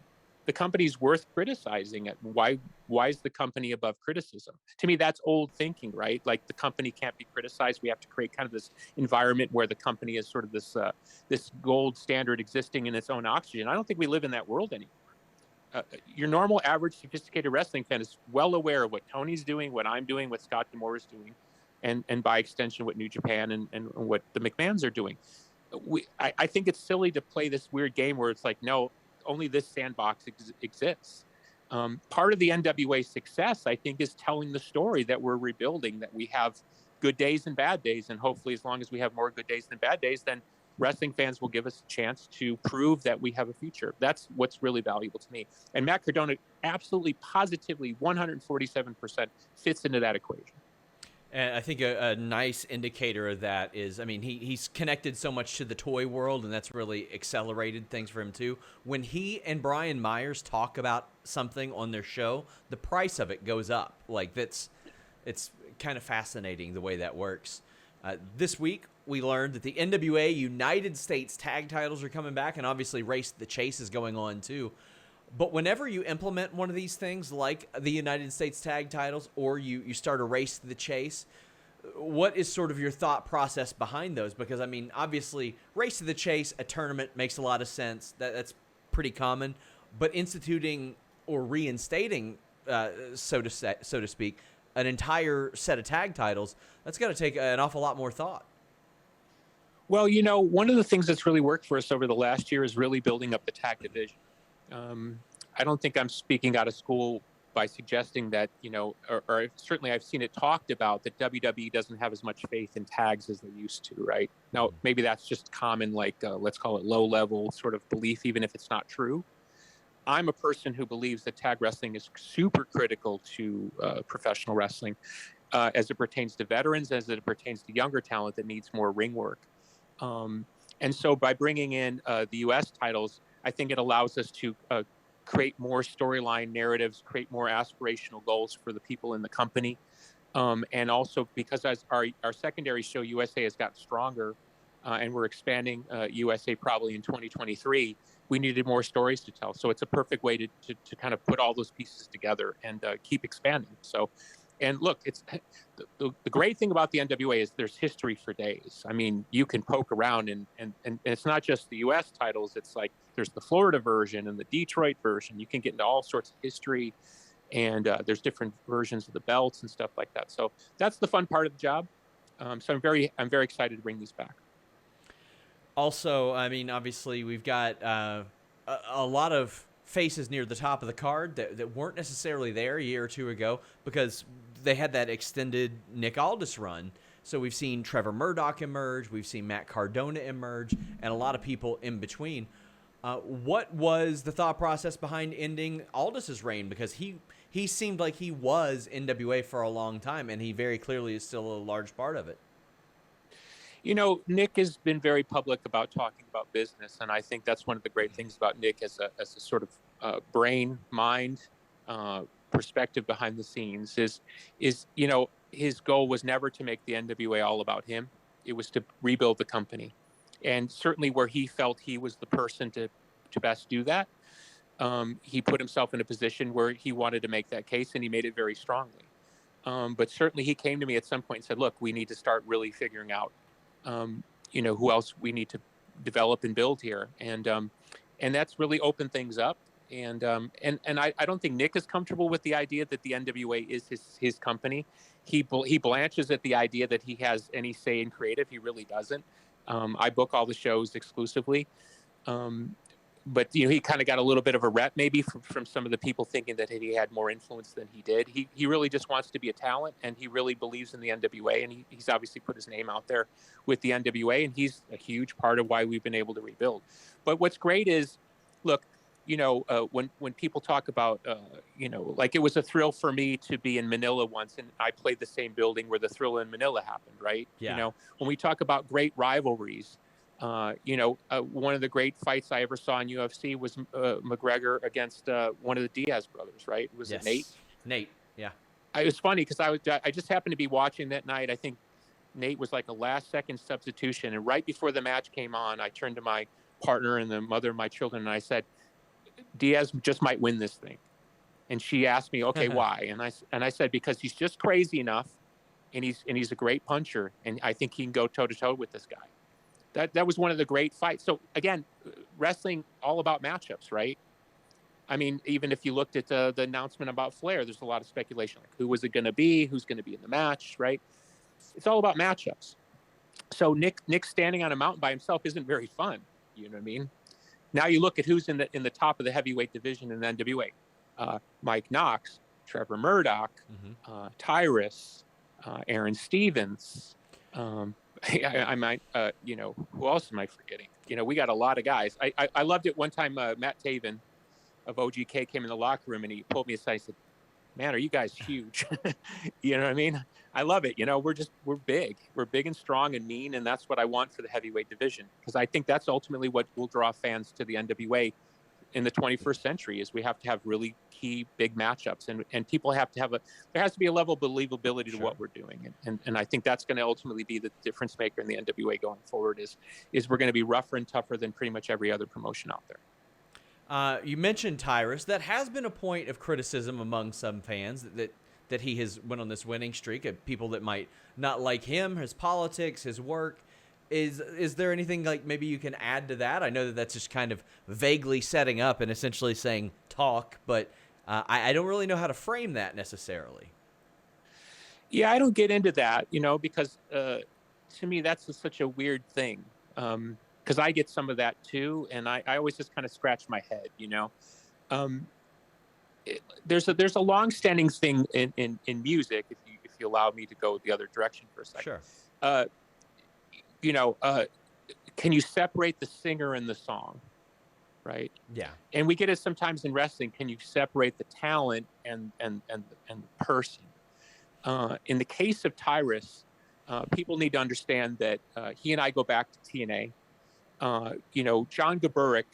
The company's worth criticizing. Why is the company above criticism? To me, that's old thinking, right? Like the company can't be criticized. We have to create kind of this environment where the company is sort of this gold standard existing in its own oxygen. I don't think we live in that world anymore. Your normal, average, sophisticated wrestling fan is well aware of what Tony's doing, what I'm doing, what Scott D'Amore is doing, and by extension, what New Japan and what the McMahons are doing. I think it's silly to play this weird game where it's like, no, only this sandbox exists. Part of the NWA success, I think, is telling the story that we're rebuilding, that we have good days and bad days. And hopefully, as long as we have more good days than bad days, then wrestling fans will give us a chance to prove that we have a future. That's what's really valuable to me. And Matt Cardona absolutely, positively, 147% fits into that equation. And I think a nice indicator of that is, I mean, he's connected so much to the toy world, and that's really accelerated things for him too. When he and Brian Myers talk about something on their show, the price of it goes up. Like it's kind of fascinating the way that works. This week, we learned that the NWA United States tag titles are coming back, and obviously Race to the Chase is going on too. But whenever you implement one of these things like the United States tag titles, or you start a Race to the Chase, what is sort of your thought process behind those? Because, I mean, obviously, Race to the Chase, a tournament, makes a lot of sense. That's pretty common. But instituting or reinstating, so to speak, an entire set of tag titles, that's got to take an awful lot more thought. Well, you know, one of the things that's really worked for us over the last year is really building up the tag division. I don't think I'm speaking out of school by suggesting that, you know, or certainly I've seen it talked about that WWE doesn't have as much faith in tags as they used to, right? Now, maybe that's just common, like, let's call it low-level sort of belief, even if it's not true. I'm a person who believes that tag wrestling is super critical to professional wrestling as it pertains to veterans, as it pertains to younger talent that needs more ring work. And so by bringing in the U.S. titles, I think it allows us to create more storyline narratives, create more aspirational goals for the people in the company. And also because as our secondary show, USA, has gotten stronger and we're expanding USA probably in 2023, we needed more stories to tell. So it's a perfect way to kind of put all those pieces together and keep expanding. So, and look, it's the great thing about the NWA is there's history for days. I mean, you can poke around and it's not just the US titles. It's like there's the Florida version and the Detroit version. You can get into all sorts of history, and there's different versions of the belts and stuff like that. So that's the fun part of the job. So I'm very excited to bring these back. Also, I mean, obviously we've got a lot of faces near the top of the card that weren't necessarily there a year or two ago because they had that extended Nick Aldis run. So we've seen Trevor Murdoch emerge, we've seen Matt Cardona emerge, and a lot of people in between. What was the thought process behind ending Aldis's reign? Because he seemed like he was NWA for a long time, and he very clearly is still a large part of it. You know, Nick has been very public about talking about business, and I think that's one of the great things about Nick as a sort of brain, mind, perspective behind the scenes is, you know, his goal was never to make the NWA all about him. It was to rebuild the company. And certainly where he felt he was the person to best do that, he put himself in a position where he wanted to make that case, and he made it very strongly. But certainly he came to me at some point and said, look, we need to start really figuring out you know, who else we need to develop and build here. And that's really opened things up. And I don't think Nick is comfortable with the idea that the NWA is his company. He blanches at the idea that he has any say in creative. He really doesn't. I book all the shows exclusively. But, you know, he kind of got a little bit of a rep maybe from some of the people thinking that he had more influence than he did. He really just wants to be a talent, and he really believes in the NWA, and he's obviously put his name out there with the NWA, and he's a huge part of why we've been able to rebuild. But what's great is, look, when people talk about, like it was a thrill for me to be in Manila once, and I played the same building where the Thrill in Manila happened, right? Yeah. When we talk about great rivalries, one of the great fights I ever saw in UFC was McGregor against one of the Diaz brothers, right? Was it Nate? Nate, yeah. It was funny because I just happened to be watching that night. I think Nate was like a last-second substitution, and right before the match came on, I turned to my partner and the mother of my children, and I said, Diaz just might win this thing. And she asked me, okay, why? And I said, because he's just crazy enough, and he's a great puncher, and I think he can go toe to toe with this guy. That was one of the great fights. So again, wrestling all about matchups, right? I mean, even if you looked at the announcement about Flair, there's a lot of speculation, like who was it going to be, who's going to be in the match, right? It's all about matchups. So Nick standing on a mountain by himself isn't very fun. You know what I mean? Now you look at who's in the top of the heavyweight division in the NWA: Mike Knox, Trevor Murdoch, Tyrus, Aaron Stevens. I might, who else am I forgetting? We got a lot of guys. I loved it one time. Matt Taven of OGK came in the locker room and he pulled me aside and said, man, are you guys huge? You know what I mean? I love it. We're big. We're big and strong and mean. And that's what I want for the heavyweight division. Because I think that's ultimately what will draw fans to the NWA in the 21st century is we have to have really key big matchups. And people have to there has to be a level of believability to what we're doing. And I think that's going to ultimately be the difference maker in the NWA going forward is we're going to be rougher and tougher than pretty much every other promotion out there. You mentioned Tyrus. That has been a point of criticism among some fans that he has went on this winning streak of people that might not like him, his politics, his work. Is there anything like maybe you can add to that? I know that that's just kind of vaguely setting up and essentially saying talk, but I don't really know how to frame that necessarily. Yeah, I don't get into that, because to me that's such a weird thing. Because I get some of that too, and I always just kind of scratch my head, There's a long-standing thing in music, if you allow me to go the other direction for a second. Sure. Can you separate the singer and the song, right? Yeah. And we get it sometimes in wrestling. Can you separate the talent and the person? In the case of Tyrus, people need to understand that he and I go back to TNA. John Gaburik,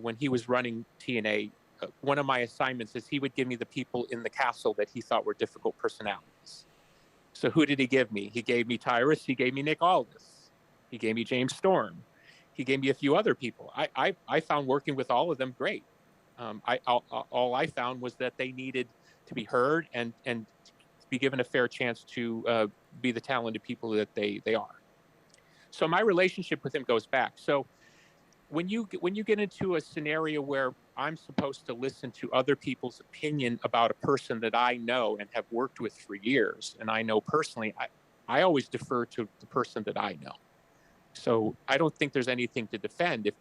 when he was running TNA, one of my assignments is he would give me the people in the castle that he thought were difficult personalities. So who did he give me? He gave me Tyrus. He gave me Nick Aldis. He gave me James Storm. He gave me a few other people. I found working with all of them great. All I found was that they needed to be heard and be given a fair chance to be the talented people that they are. So my relationship with him goes back. So when you get into a scenario where I'm supposed to listen to other people's opinion about a person that I know and have worked with for years, and I know personally, I always defer to the person that I know. So I don't think there's anything to defend.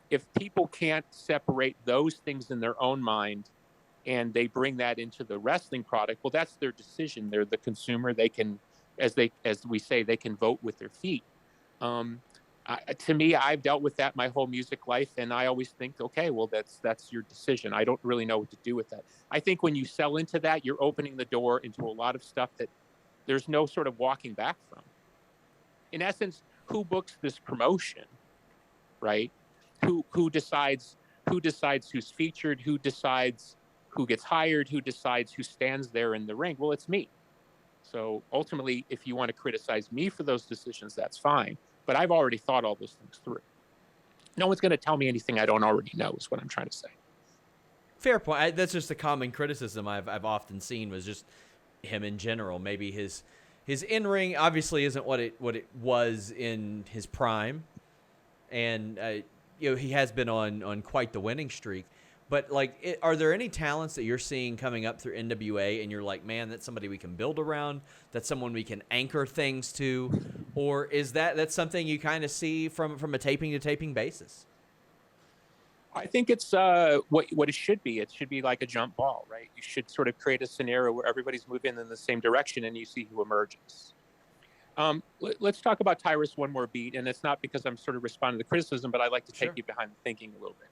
If people can't separate those things in their own mind and they bring that into the wrestling product, well, that's their decision. They're the consumer. They can, as we say, they can vote with their feet. To me, I've dealt with that my whole music life, and I always think, okay, well, that's your decision. I don't really know what to do with that. I think when you sell into that, you're opening the door into a lot of stuff that there's no sort of walking back from. In essence, who books this promotion, right? Who decides who's featured, who decides who gets hired, who decides who stands there in the ring? Well, it's me. So ultimately, if you want to criticize me for those decisions, that's fine. But I've already thought all those things through. No one's going to tell me anything I don't already know is what I'm trying to say. Fair point. That's just a common criticism I've often seen was just him in general. Maybe his in-ring obviously isn't what it was in his prime. And, he has been on quite the winning streak. But, are there any talents that you're seeing coming up through NWA and you're like, man, that's somebody we can build around? That's someone we can anchor things to? Or is that's something you kind of see from a taping to taping basis? I think it's what it should be. It should be like a jump ball, right? You should sort of create a scenario where everybody's moving in the same direction and you see who emerges. Let's talk about Tyrus one more beat. And it's not because I'm sort of responding to the criticism, but I like to take you behind the thinking a little bit.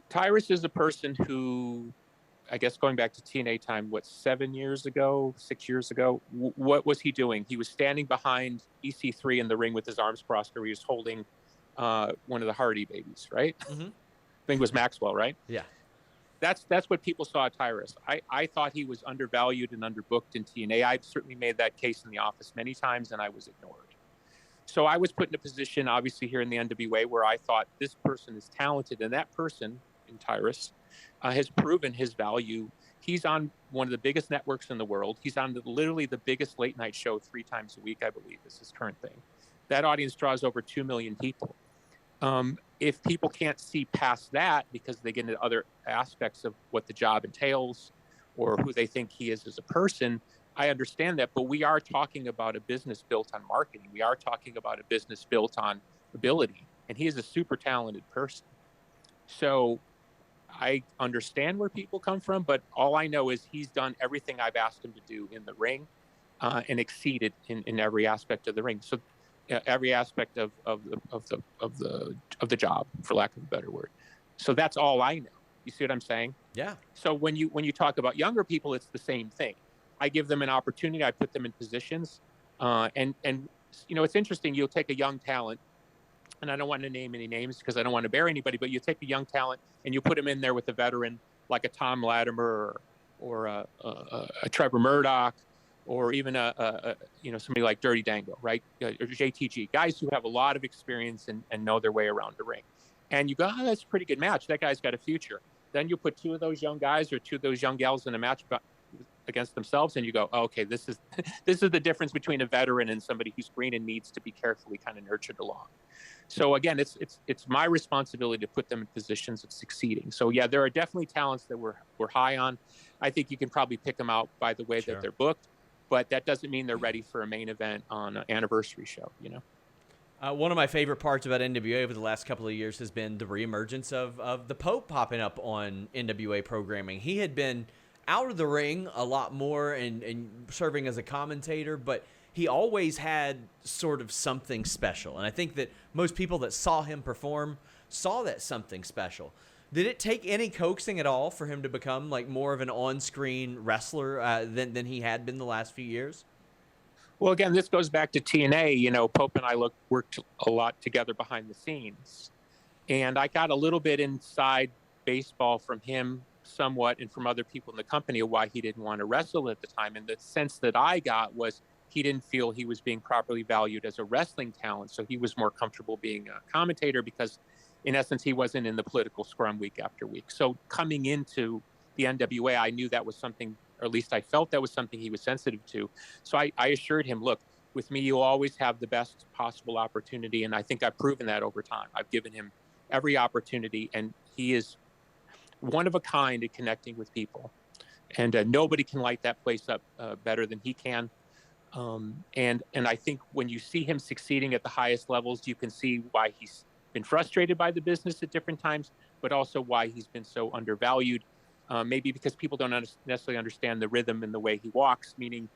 Tyrus is a person who, I guess going back to TNA time, 6 years ago, what was he doing? He was standing behind EC3 in the ring with his arms crossed, where he was holding one of the Hardy babies, right? Mm-hmm. I think it was Maxwell, right? Yeah. That's what people saw at Tyrus. I thought he was undervalued and underbooked in TNA. I've certainly made that case in the office many times, and I was ignored. So I was put in a position, obviously, here in the NWA where I thought this person is talented, and that person in Tyrus has proven his value. He's on one of the biggest networks in the world. He's on literally the biggest late night show 3 times a week, I believe, is his current thing. That audience draws over 2 million people. If people can't see past that because they get into other aspects of what the job entails or who they think he is as a person, I understand that. But we are talking about a business built on marketing. We are talking about a business built on ability. And he is a super talented person. So I understand where people come from, but all I know is he's done everything I've asked him to do in the ring and exceeded in every aspect of the ring. So every aspect of the job, for lack of a better word. So that's all I know. You see what I'm saying? Yeah. So when you talk about younger people, it's the same thing. I give them an opportunity. I put them in positions, and it's interesting. You'll take a young talent, and I don't want to name any names because I don't want to bear anybody, but you take a young talent and you put them in there with a veteran like a Tom Latimer or a Trevor Murdoch, or even somebody like Dirty Dango, right? Or JTG, guys who have a lot of experience and know their way around the ring. And you go, oh, that's a pretty good match. That guy's got a future. Then you put 2 of those young guys or 2 of those young gals in a match against themselves, and you go, oh, okay, this is the difference between a veteran and somebody who's green and needs to be carefully kind of nurtured along. So again, it's my responsibility to put them in positions of succeeding. So yeah, there are definitely talents that we're high on. I think you can probably pick them out by the way that they're booked. But that doesn't mean they're ready for a main event on an anniversary show, One of my favorite parts about NWA over the last couple of years has been the reemergence of the Pope popping up on NWA programming. He had been out of the ring a lot more and serving as a commentator, but he always had sort of something special. And I think that most people that saw him perform saw that something special. Did it take any coaxing at all for him to become like more of an on-screen wrestler than he had been the last few years? Well, again, this goes back to TNA. Pope and I worked a lot together behind the scenes. And I got a little bit inside baseball from him somewhat and from other people in the company of why he didn't want to wrestle at the time. And the sense that I got was he didn't feel he was being properly valued as a wrestling talent. So he was more comfortable being a commentator because in essence, he wasn't in the political scrum week after week. So coming into the NWA, I knew that was something, or at least I felt that was something he was sensitive to. So I assured him, look, with me, you'll always have the best possible opportunity. And I think I've proven that over time. I've given him every opportunity, and he is one of a kind at connecting with people. And nobody can light that place up better than he can. And I think when you see him succeeding at the highest levels, you can see why he's been frustrated by the business at different times, but also why he's been so undervalued. Maybe because people don't necessarily understand the rhythm and the way he walks, meaning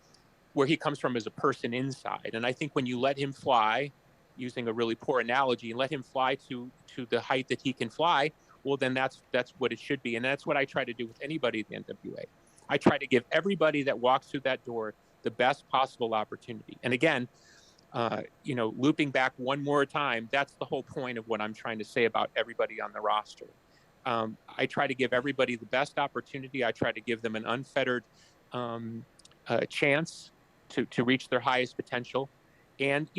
where he comes from as a person inside. And I think when you let him fly, using a really poor analogy, and let him fly to the height that he can fly, well, then that's what it should be. And that's what I try to do with anybody at the NWA. I try to give everybody that walks through that door the best possible opportunity. And again, looping back one more time, that's the whole point of what I'm trying to say about everybody on the roster. I try to give everybody the best opportunity. I try to give them an unfettered chance to reach their highest potential. And,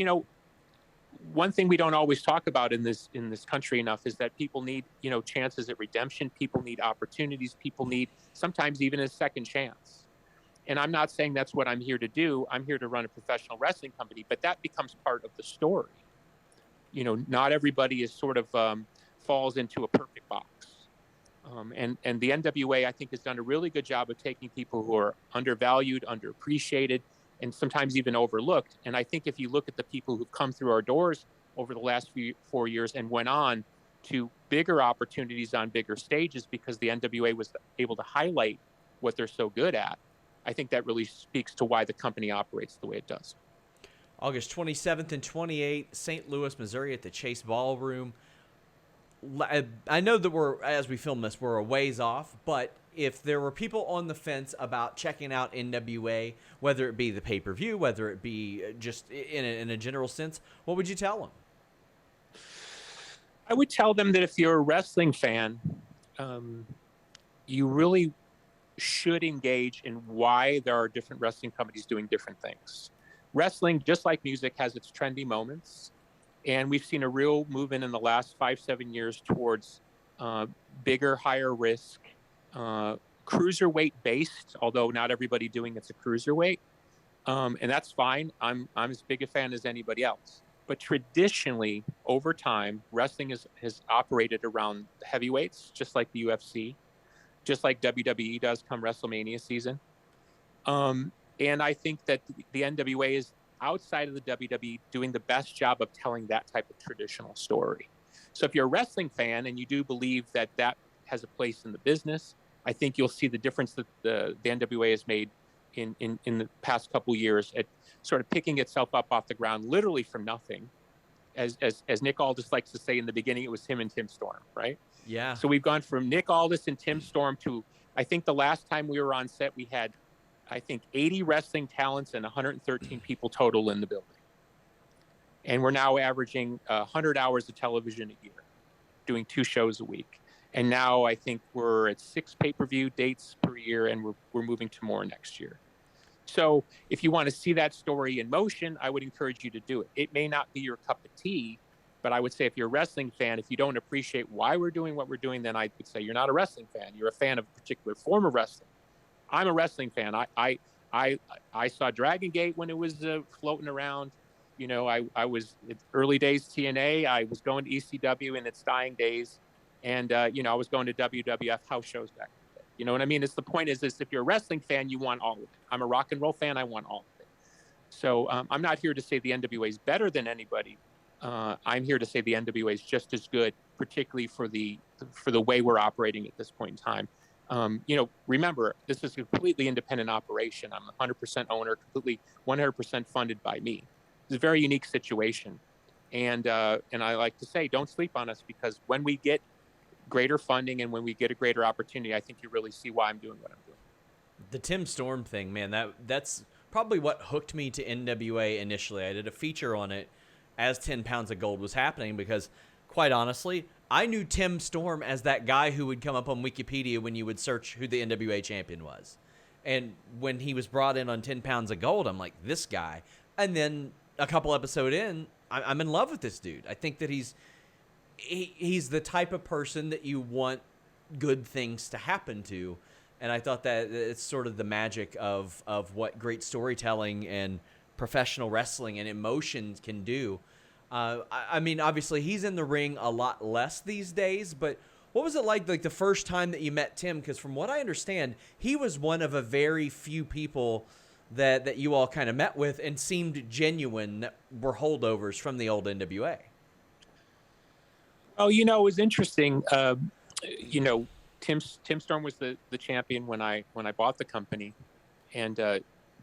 one thing we don't always talk about in this country enough is that people need, chances at redemption. People need opportunities. People need sometimes even a second chance. And I'm not saying that's what I'm here to do. I'm here to run a professional wrestling company, but that becomes part of the story. Not everybody is sort of falls into a perfect box. And the NWA, I think, has done a really good job of taking people who are undervalued, underappreciated, and sometimes even overlooked. And I think if you look at the people who've come through our doors over the last 4 years and went on to bigger opportunities on bigger stages because the NWA was able to highlight what they're so good at, I think that really speaks to why the company operates the way it does. August 27th and 28th, St. Louis, Missouri at the Chase Ballroom. I know that as we film this, we're a ways off, but if there were people on the fence about checking out NWA, whether it be the pay-per-view, whether it be just in a general sense, what would you tell them? I would tell them that if you're a wrestling fan, you really should engage in why there are different wrestling companies doing different things. Wrestling, just like music, has its trendy moments. And we've seen a real movement in the last 5-7 years towards bigger, higher risk, cruiserweight based, although not everybody doing it's a cruiserweight. And that's fine. I'm as big a fan as anybody else. But traditionally, over time, wrestling has operated around the heavyweights, just like the UFC, just like WWE does come WrestleMania season. And I think that the NWA is outside of the WWE doing the best job of telling that type of traditional story. So if you're a wrestling fan and you do believe that that has a place in the business, I think you'll see the difference that the NWA has made in the past couple years at sort of picking itself up off the ground, literally from nothing. As Nick Aldis likes to say in the beginning, it was him and Tim Storm, right? Yeah. So we've gone from Nick Aldis and Tim Storm to, I think the last time we were on set, we had, I think, 80 wrestling talents and 113 people total in the building. And we're now averaging 100 hours of television a year, doing 2 shows a week. And now I think we're at 6 pay-per-view dates per year, and we're moving to more next year. So if you want to see that story in motion, I would encourage you to do it. It may not be your cup of tea, but I would say if you're a wrestling fan, if you don't appreciate why we're doing what we're doing, then I would say you're not a wrestling fan. You're a fan of a particular form of wrestling. I'm a wrestling fan. I saw Dragon Gate when it was floating around. You know, I was early days TNA. I was going to ECW in its dying days. And, you know, I was going to WWF house shows back in the day. You know what I mean? It's the point is if you're a wrestling fan, you want all of it. I'm a rock and roll fan. I want all of it. So I'm not here to say the NWA is better than anybody. I'm here to say the NWA is just as good, particularly for the way we're operating at this point in time. You know, remember, this is a completely independent operation. I'm 100% owner, completely 100% funded by me. It's a very unique situation. And I like to say, don't sleep on us, because when we get greater funding and when we get a greater opportunity, I think you really see why I'm doing what I'm doing. The Tim Storm thing, man, that's probably what hooked me to NWA initially. I did a feature on it as 10 Pounds of Gold was happening because, quite honestly, I knew Tim Storm as that guy who would come up on Wikipedia when you would search who the NWA champion was. And when he was brought in on 10 Pounds of Gold, I'm like, this guy. And then a couple episodes in, I'm in love with this dude. I think that he's the type of person that you want good things to happen to. And I thought that it's sort of the magic of what great storytelling and professional wrestling and emotions can do. I mean, obviously, he's in the ring a lot less these days, but what was it like the first time that you met Tim? Because from what I understand, he was one of a very few people that you all kind of met with and seemed genuine, that were holdovers from the old NWA. Oh, you know, it was interesting. You know, Tim Storm was the champion when I bought the company, and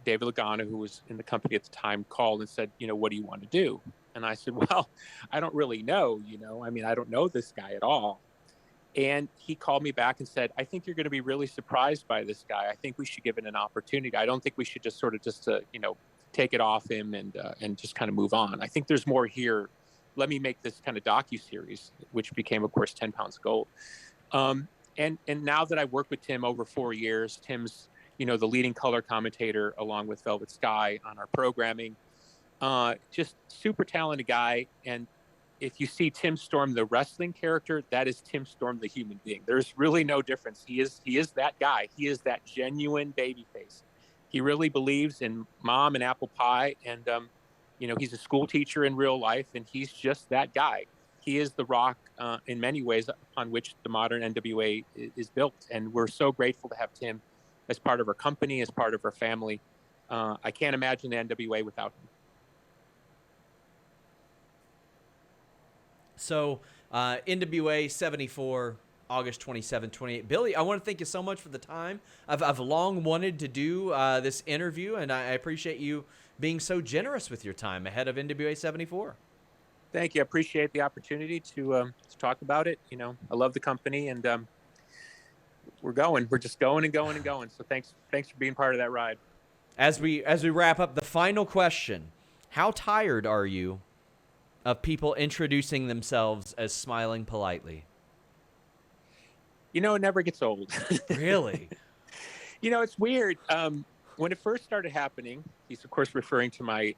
David Lagana, who was in the company at the time, called and said, you know, what do you want to do? And I said, well, I don't really know. You know, I mean, I don't know this guy at all. And he called me back and said, I think you're going to be really surprised by this guy. I think we should give it an opportunity. I don't think we should just you know, take it off him and just kind of move on. I think there's more here. Let me make this kind of docuseries, which became, of course, 10 Pounds of Gold. And now that I've worked with Tim over 4 years, Tim's, you know, the leading color commentator along with Velvet Sky on our programming. Just super talented guy. And if you see Tim Storm, the wrestling character, that is Tim Storm, the human being. There's really no difference. He is that guy. He is that genuine babyface. He really believes in mom and apple pie. And, you know, he's a school teacher in real life, and he's just that guy. He is the rock in many ways upon which the modern NWA is built. And we're so grateful to have Tim as part of our company, as part of our family. I can't imagine the NWA without him. So NWA 74, August 27, 28. Billy, I want to thank you so much for the time. I've long wanted to do this interview, and I appreciate you being so generous with your time ahead of NWA 74. Thank you. I appreciate the opportunity to talk about it. You know, I love the company, and we're going. We're just going and going and going. So thanks for being part of that ride. As we wrap up, the final question: how tired are you of people introducing themselves as Smiling Politely? You know, it never gets old. Really? You know, it's weird. When it first started happening, he's of course referring to my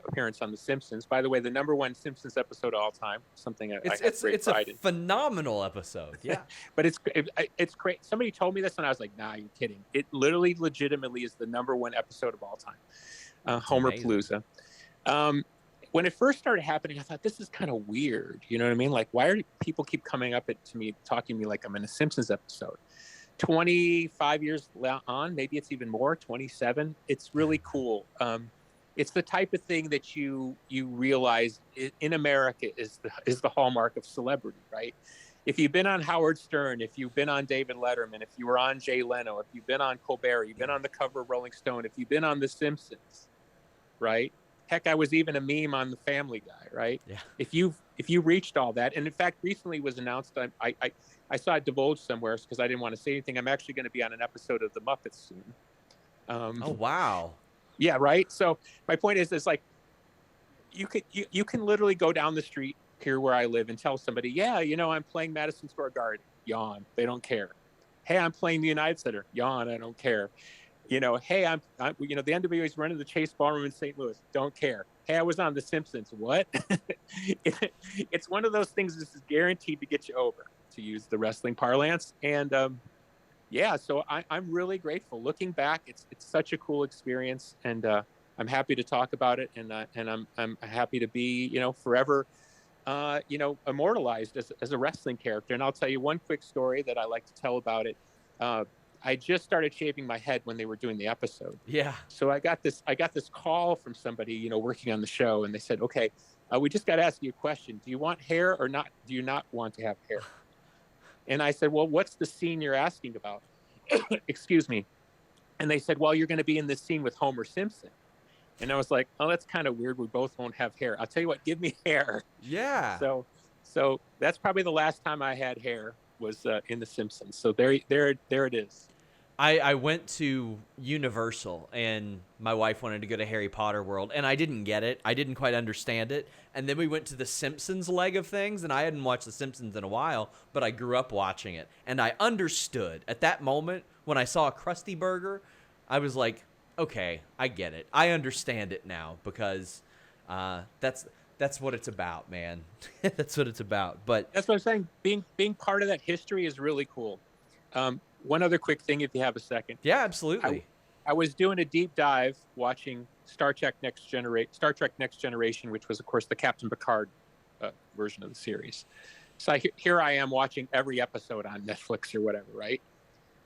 appearance on The Simpsons. By the way, the #1 Simpsons episode of all time. Something I have great pride in. It's a phenomenal episode. Yeah, but it's great. Somebody told me this, and I was like, "Nah, you're kidding." It literally, legitimately is the #1 episode of all time. Homer Palooza. When it first started happening, I thought, this is kind of weird. You know what I mean? Like, why are people keep coming up to me, talking to me like I'm in a Simpsons episode? 25 years on, maybe it's even more, 27. It's really cool. It's the type of thing that you realize in America is the hallmark of celebrity, right? If you've been on Howard Stern, if you've been on David Letterman, if you were on Jay Leno, if you've been on Colbert, you've been on the cover of Rolling Stone, if you've been on The Simpsons, right? Heck, I was even a meme on The Family Guy, right? Yeah. If you reached all that, and in fact, recently was announced, I saw it divulged somewhere because I didn't want to say anything. I'm actually going to be on an episode of The Muppets soon. Oh wow! Yeah, right. So my point is, like, you can literally go down the street here where I live and tell somebody, yeah, you know, I'm playing Madison Square Garden. Yawn. They don't care. Hey, I'm playing the United Center. Yawn. I don't care. You know, hey, I'm you know, the NWA is running the Chase Ballroom in St. Louis. Don't care. Hey, I was on The Simpsons. What? It's one of those things that is guaranteed to get you over, to use the wrestling parlance. And yeah, so I'm really grateful. Looking back, it's such a cool experience, and I'm happy to talk about it, and I'm happy to be, you know, forever, you know, immortalized as a wrestling character. And I'll tell you one quick story that I like to tell about it. I just started shaving my head when they were doing the episode. Yeah. So I got this call from somebody, you know, working on the show, and they said, okay, we just got to ask you a question. Do you want hair or not? Do you not want to have hair? And I said, well, what's the scene you're asking about? Excuse me. And they said, well, you're going to be in this scene with Homer Simpson. And I was like, oh, that's kind of weird. We both won't have hair. I'll tell you what, give me hair. Yeah. So that's probably the last time I had hair was in The Simpsons. So there it is. I went to Universal, and my wife wanted to go to Harry Potter World, and I didn't get it. I didn't quite understand it. And then we went to the Simpsons leg of things, and I hadn't watched the Simpsons in a while, but I grew up watching it. And I understood at that moment when I saw a Krusty Burger, I was like, okay, I get it. I understand it now, because that's what it's about, man. That's what it's about. But that's what I'm saying. Being part of that history is really cool. One other quick thing, if you have a second. Yeah, absolutely. I was doing a deep dive watching Star Trek Next Generation, which was, of course, the Captain Picard version of the series. So here I am watching every episode on Netflix or whatever, right?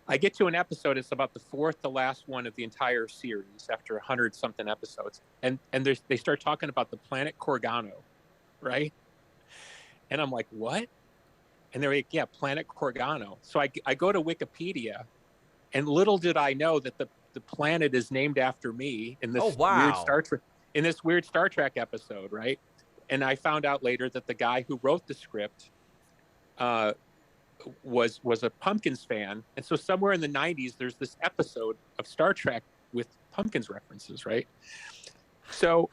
I get to an episode, it's about the fourth to last one of the entire series after 100-something episodes. And they start talking about the planet Corgano, right? And I'm like, what? And they're like, yeah, planet Corgano. So I go to Wikipedia, and little did I know that the planet is named after me in this weird Star Trek episode, right? And I found out later that the guy who wrote the script was a Pumpkins fan. And so somewhere in the 90s, there's this episode of Star Trek with Pumpkins references, right? So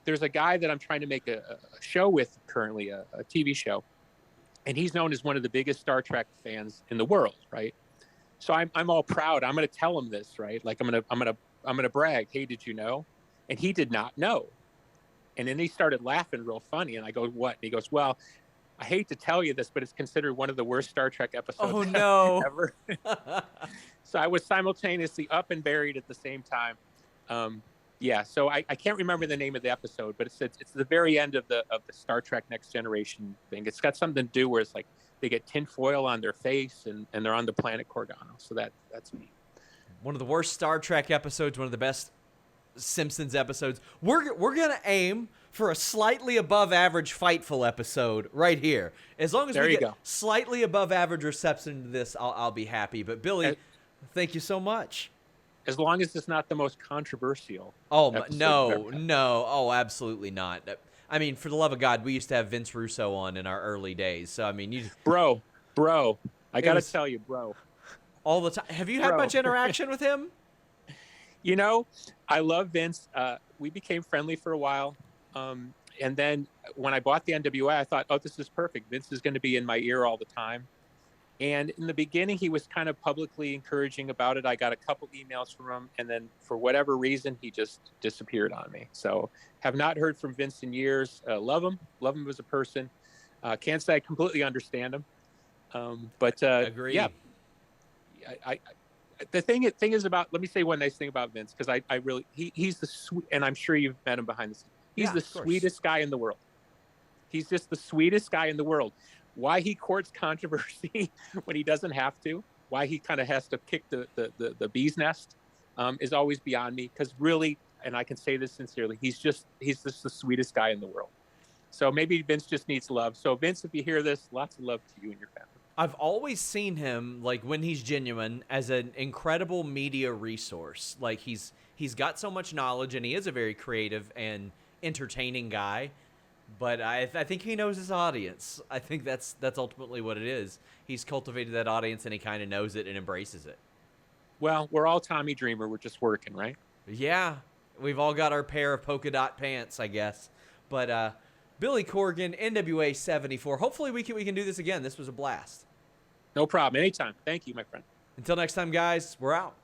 there's a guy that I'm trying to make a show with currently, a TV show. And he's known as one of the biggest Star Trek fans in the world, right? So I'm all proud. I'm going to tell him this, right? Like I'm going to brag. Hey, did you know? And he did not know. And then he started laughing real funny. And I go, what? And he goes, well, I hate to tell you this, but it's considered one of the worst Star Trek episodes ever. So I was simultaneously up and buried at the same time. Yeah, so I can't remember the name of the episode, but it's the very end of the Star Trek Next Generation thing. It's got something to do where it's like they get tinfoil on their face and they're on the planet Corgano. So that's me. One of the worst Star Trek episodes, one of the best Simpsons episodes. We're gonna aim for a slightly above average Fightful episode right here. As long as we get slightly above average reception to this, I'll be happy. But Billy, thank you so much. As long as it's not the most controversial. Oh, no. Oh, absolutely not. I mean, for the love of God, we used to have Vince Russo on in our early days. So, I mean, Bro, I got to was tell you, bro. all the time. Have you had Bro. much interaction with him? You know, I love Vince. We became friendly for a while. And then when I bought the NWA, I thought, oh, this is perfect. Vince is going to be in my ear all the time. And in the beginning, he was kind of publicly encouraging about it. I got a couple emails from him. And then for whatever reason, he just disappeared on me. So have not heard from Vince in years. Love him as a person. Can't say I completely understand him. But Agree. Yeah, the thing is about, let me say one nice thing about Vince, because I really, he's the sweet, and I'm sure you've met him behind the scenes. He's the sweetest guy in the world. He's just the sweetest guy in the world. Why he courts controversy when he doesn't have to, why he kind of has to kick the bee's nest, is always beyond me. Because really, and I can say this sincerely, he's just the sweetest guy in the world. So maybe Vince just needs love. So Vince, if you hear this, lots of love to you and your family. I've always seen him, like, when he's genuine, as an incredible media resource. Like, he's got so much knowledge, and he is a very creative and entertaining guy. But I think he knows his audience. I think that's ultimately what it is. He's cultivated that audience, and he kind of knows it and embraces it. Well, we're all Tommy Dreamer. We're just working, right? Yeah. We've all got our pair of polka dot pants, I guess. But Billy Corgan, NWA 74. Hopefully we can do this again. This was a blast. No problem. Anytime. Thank you, my friend. Until next time, guys, we're out.